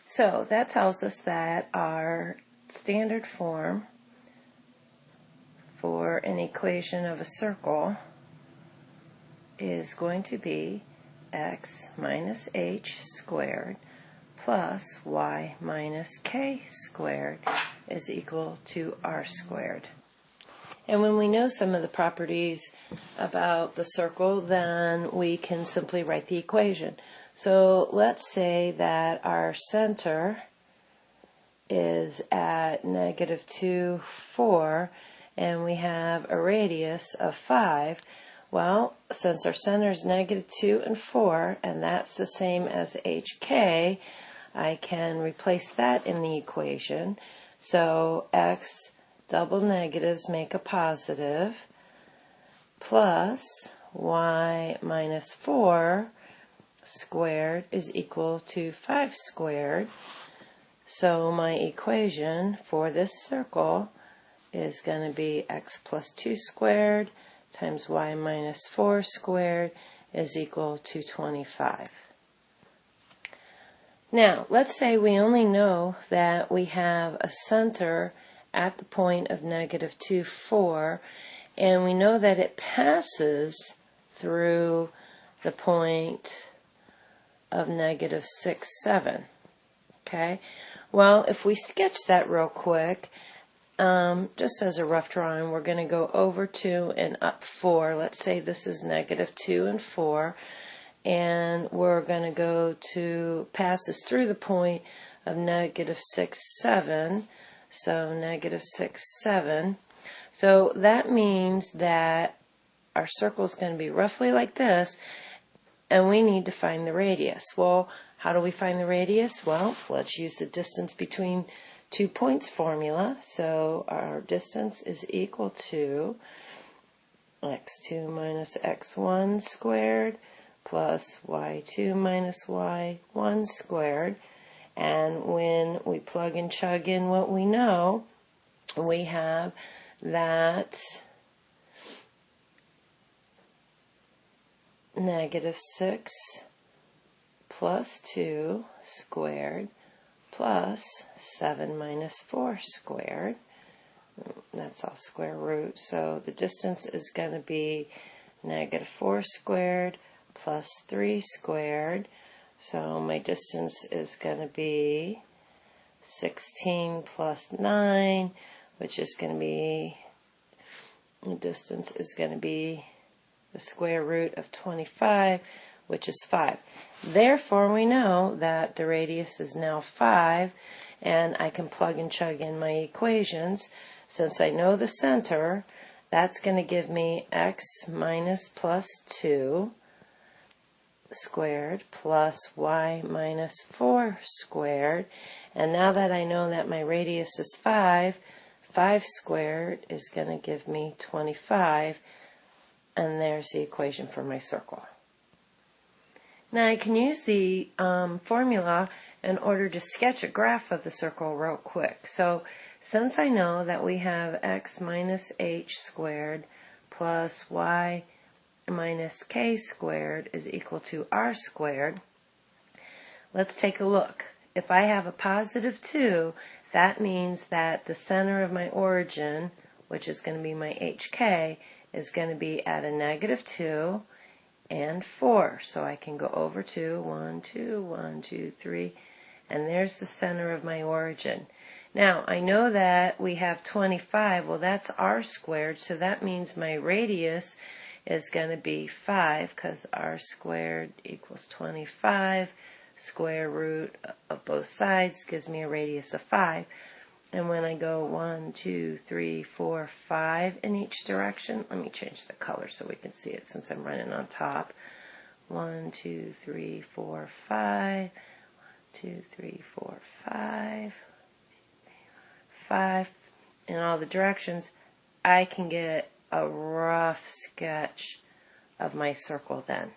So that tells us that our standard form for an equation of a circle is going to be x minus h squared plus y minus k squared is equal to r squared. And when we know some of the properties about the circle, then we can simply write the equation. So let's say that our center is at -2, 4, and we have a radius of 5. Well, since our center is -2 and 4, and that's the same as hk, I can replace that in the equation. So x double negatives make a positive, plus y minus 4 squared is equal to 5 squared. So my equation for this circle is going to be x plus 2 squared times y minus 4 squared is equal to 25. Now, let's say we only know that we have a center at the point of -2, 4, and we know that it passes through the point of -6, 7. Okay? Well, if we sketch that real quick, just as a rough drawing, we're going to go over 2 and up 4. Let's say this is -2 and 4. And we're going to go to passes through the point of -6, 7. So -6, 7. So that means that our circle is going to be roughly like this, and we need to find the radius. Well, how do we find the radius? Well, let's use the distance between 2 points formula. So our distance is equal to x2 minus x1 squared plus y2 minus y1 squared. And when we plug and chug in what we know, we have that -6 plus 2 squared plus 7 minus 4 squared. That's all square root. So the distance is going to be -4 squared plus 3 squared. So my distance is going to be 16 plus 9, which is going to be, the distance is going to be the square root of 25, which is 5. Therefore, we know that the radius is now 5, and I can plug and chug in my equations. Since I know the center, that's going to give me x minus plus 2 squared plus y minus 4 squared. And now that I know that my radius is 5, 5 squared is going to give me 25, and there's the equation for my circle. Now I can use the formula in order to sketch a graph of the circle real quick. So since I know that we have x minus h squared plus y minus k squared is equal to r squared, let's take a look. If I have a positive 2, that means that the center of my origin, which is going to be my hk, is going to be at a -2 and 4. So I can go over 2, 1, 2, 1, 2, 3, and there's the center of my origin. Now, I know that we have 25. Well, that's r squared, so that means my radius is going to be 5, because r squared equals 25. Square root of both sides gives me a radius of 5. And when I go 1, 2, 3, 4, 5 in each direction, let me change the color so we can see it since I'm running on top. 1, 2, 3, 4, 5. 1, 2, 3, 4, 5. 5 in all the directions. I can get a rough sketch of my circle then.